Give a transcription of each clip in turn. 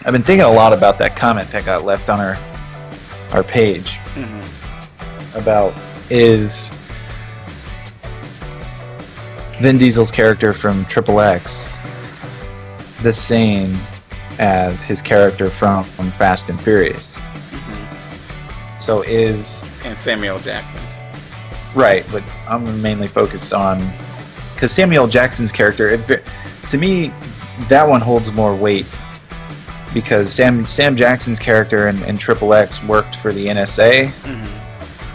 I've been thinking a lot about that comment that got left on our page about is Vin Diesel's character from XXX the same as his character from Fast and Furious? So and Samuel Jackson. Right, but I'm mainly focused on because Samuel Jackson's character, to me, that one holds more weight because Sam Jackson's character in XXX worked for the NSA,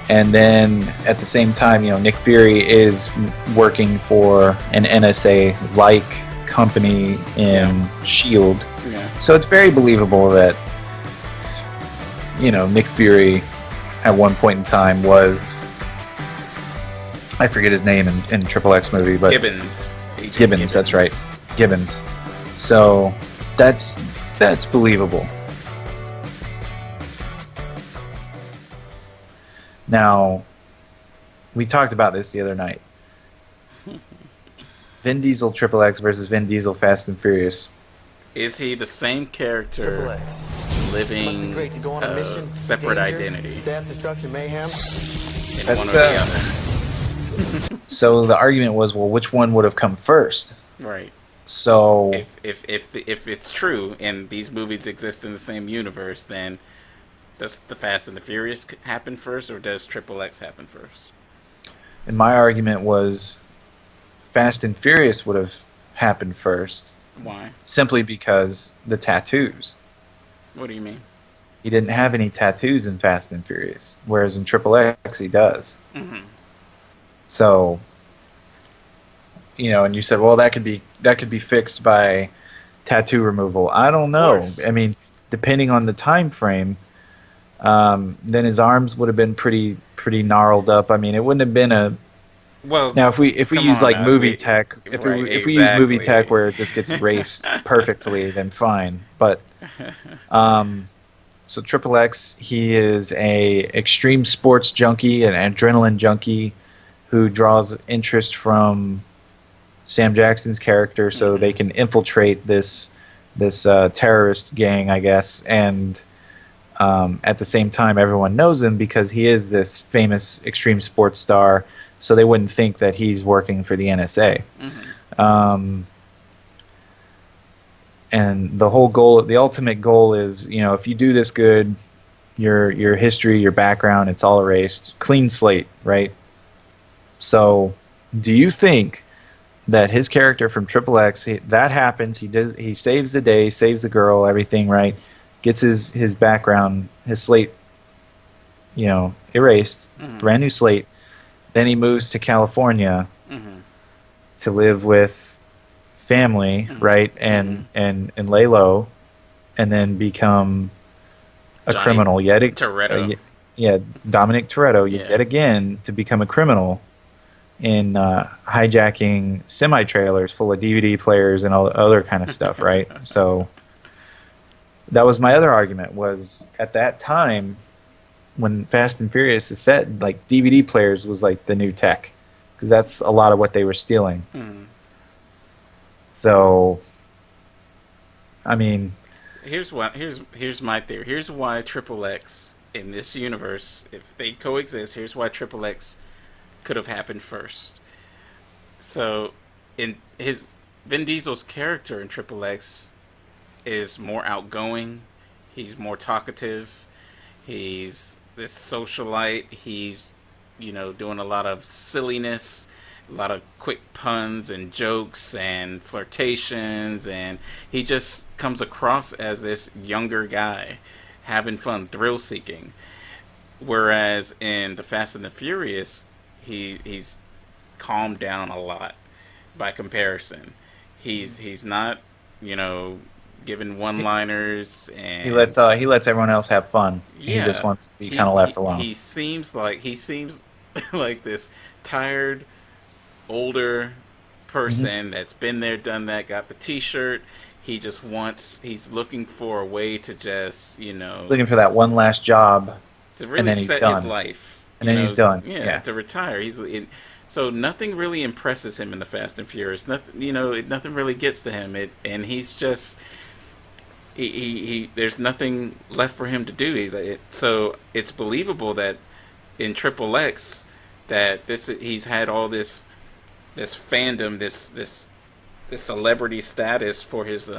and then at the same time, Nick Fury is working for an NSA-like company in Shield. Yeah. So it's very believable that Nick Fury at one point in time was, I forget his name in XXX movie, but Gibbons. Gibbons, that's right. Gibbons. So that's believable. Now, we talked about this the other night. Vin Diesel XXX versus Vin Diesel Fast and Furious. Is he the same character living a separate identity? Death, destruction, mayhem. In one or the other. So the argument was, well, which one would have come first? Right. So if it's true and these movies exist in the same universe, then does the Fast and the Furious happen first, or does XXX happen first? And my argument was Fast and Furious would have happened first. Why? Simply because the tattoos. What do you mean? He didn't have any tattoos in Fast and Furious, whereas in XXX he does. So, and you said, well, that could be fixed by tattoo removal. I don't know. I mean, depending on the time frame, then his arms would have been pretty gnarled up. I mean, it wouldn't have been a. Well, now if we use like movie tech, if we use movie tech where it just gets erased perfectly, then fine. But so XXX, he is a extreme sports junkie, an adrenaline junkie, who draws interest from Sam Jackson's character, so they can infiltrate this terrorist gang, I guess, and at the same time, everyone knows him because he is this famous extreme sports star. So they wouldn't think that he's working for the NSA. And the whole goal, the ultimate goal is, if you do this good, your history, your background, it's all erased. Clean slate, right? So do you think that his character from XXX, that happens, he saves the day, saves the girl, everything, right? Gets his background, his slate, erased, brand new slate. Then he moves to California to live with family, right, and lay low, and then become a criminal yet. Torretto. Dominic Torretto yet again to become a criminal in hijacking semi-trailers full of DVD players and all other kind of stuff, right? So that was my other argument, was at that time when Fast and Furious is set, like DVD players was like the new tech, because that's a lot of what they were stealing. So, I mean, here's my theory. Here's why XXX in this universe, if they coexist, here's why XXX could have happened first. So, in Vin Diesel's character in XXX is more outgoing. He's more talkative. He's this socialite. He's, doing a lot of silliness, a lot of quick puns and jokes and flirtations, and he just comes across as this younger guy having fun, thrill-seeking. Whereas in the Fast and the Furious, he's calmed down a lot by comparison. He's not, giving one-liners, and he lets everyone else have fun. Yeah, he just wants to be kind of left alone. He seems like this tired, older person that's been there, done that, got the T-shirt. He's looking for a way to just, He's looking for that one last job, to really and then he's set done. his life. And then he's done. Yeah, to retire. So nothing really impresses him in the Fast and Furious. Nothing really gets to him. And he's just there's nothing left for him to do. So it's believable that in Triple X that this he's had all this fandom, this celebrity status for his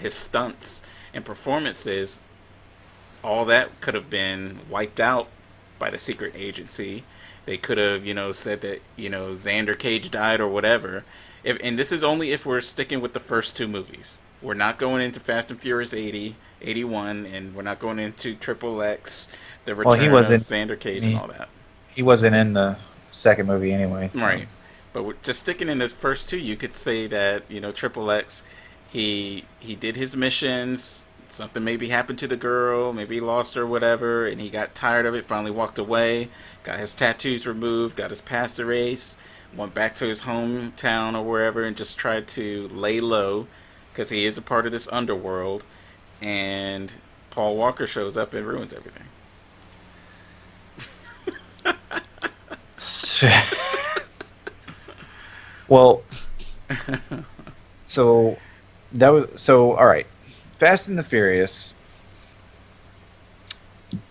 stunts and performances. All that could have been wiped out by the secret agency. They could have, said that Xander Cage died or whatever. And this is only if we're sticking with the first two movies. We're not going into Fast and Furious 80, 81, and we're not going into Triple X, the return of Xander Cage and all that. He wasn't in the second movie anyway. So. Right. But we're just sticking in the first two, you could say that, Triple X, he did his missions. Something maybe happened to the girl, maybe he lost her, whatever, and he got tired of it, finally walked away, got his tattoos removed, got his past erased, went back to his hometown or wherever and just tried to lay low because he is a part of this underworld, and Paul Walker shows up and ruins everything. Well, so all right. Fast and the Furious.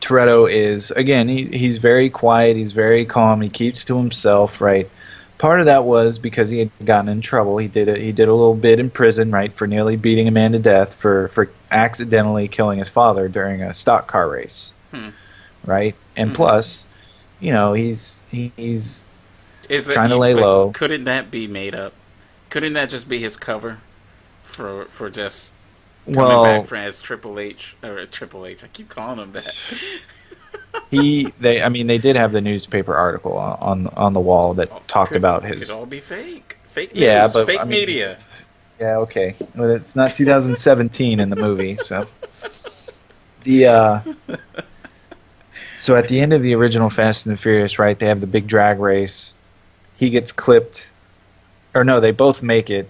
Torretto is, again, he's very quiet, he's very calm, he keeps to himself, right? Part of that was because he had gotten in trouble. He did a little bit in prison, right, for nearly beating a man to death for accidentally killing his father during a stock car race, right? And plus, he's trying to lay low. Couldn't that be made up? Couldn't that just be his cover for just coming back for as Triple H or Triple H? I keep calling him that. They did have the newspaper article on the wall that talked about his. It could all be fake news, but fake media. Yeah, okay. Well, it's not 2017 in the movie, so so at the end of the original Fast and the Furious, right? They have the big drag race. He gets clipped, or no, they both make it.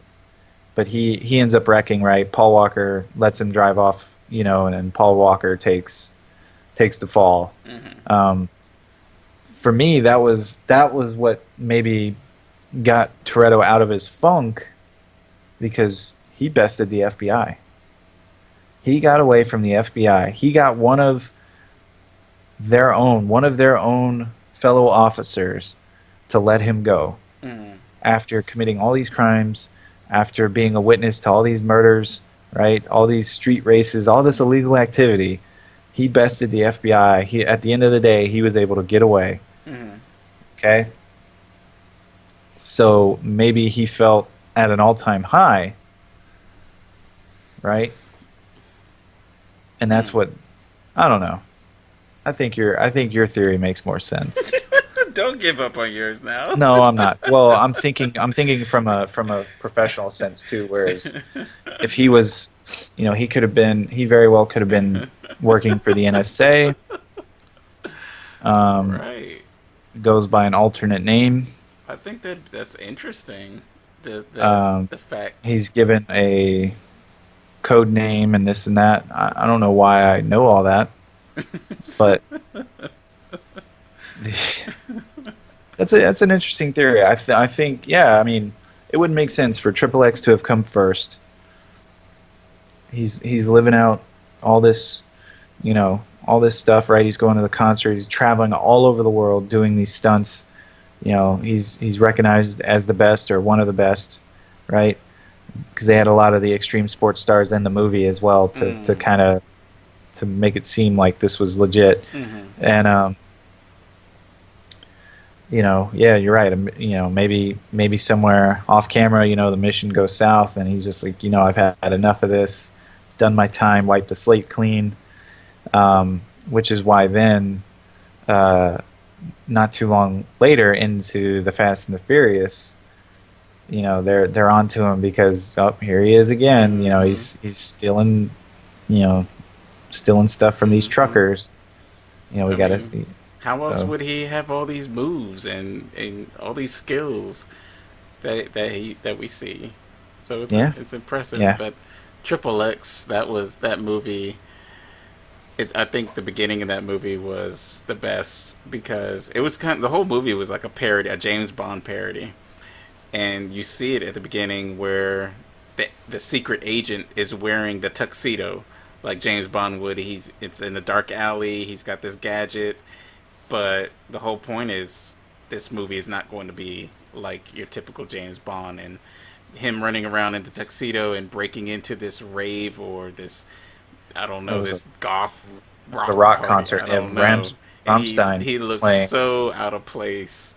But he ends up wrecking, right? Paul Walker lets him drive off, and then Paul Walker takes the fall. Mm-hmm. For me, that was what maybe got Torretto out of his funk, because he bested the FBI. He got away from the FBI. He got one of their own fellow officers to let him go after committing all these crimes. After being a witness to all these murders, right, all these street races, all this illegal activity, he bested the FBI. At the end of the day, he was able to get away. Mm-hmm. Okay? So maybe he felt at an all-time high, right? And that's what, I don't know. I think your theory makes more sense. Don't give up on yours now. No, I'm not. Well, I'm thinking from a professional sense too. Whereas if he was, he very well could have been working for the NSA. Right. Goes by an alternate name. I think that's interesting. The fact he's given a code name and this and that. I don't know why I know all that, but. That's an interesting theory. I think it wouldn't make sense for Triple X to have come first. He's living out all this, all this stuff, right? He's going to the concert. He's traveling all over the world doing these stunts. He's recognized as the best or one of the best, right? Because they had a lot of the extreme sports stars in the movie as well to kind of to make it seem like this was legit. Mm-hmm. And you're right. Maybe somewhere off camera, the mission goes south, and he's just like, I've had enough of this, done my time, wiped the slate clean. Which is why then, not too long later into the Fast and the Furious, they're onto him because here he is again. He's stealing, stealing stuff from these truckers. We got to see. How else would he have all these moves and all these skills that we see? So it's impressive. Yeah. But Triple X, that movie. I think the beginning of that movie was the best because it was the whole movie was like a parody, a James Bond parody, and you see it at the beginning where the secret agent is wearing the tuxedo like James Bond would. It's in the dark alley. He's got this gadget, but the whole point is this movie is not going to be like your typical James Bond and him running around in the tuxedo and breaking into this rave or this, I don't know, this goth the rock party. concert. I don't know. Rammstein He looks playing. so out of place.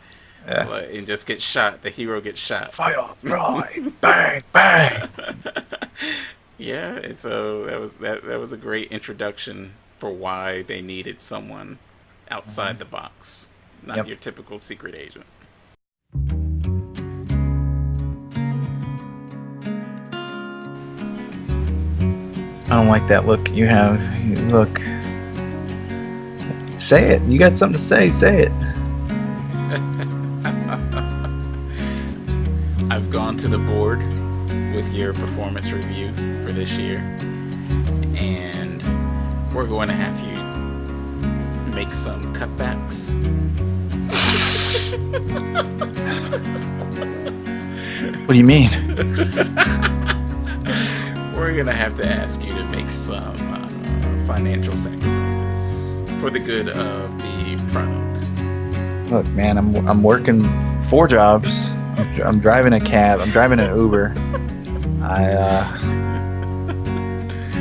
Yeah. And just gets shot. The hero gets shot. Fire, fry, bang, bang. Yeah, and so that was a great introduction for why they needed someone outside the box, not your typical secret agent. I don't like that look you have. Look. Say it. You got something to say. Say it. I've gone to the board with your performance review for this year, and we're going to have you make some cutbacks. What do you mean? We're going to have to ask you to make some financial sacrifices for the good of the product. Look, man, I'm working 4 jobs. I'm driving a cab. I'm driving an Uber. All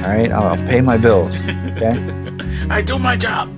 right, I'll pay my bills. Okay. I do my job.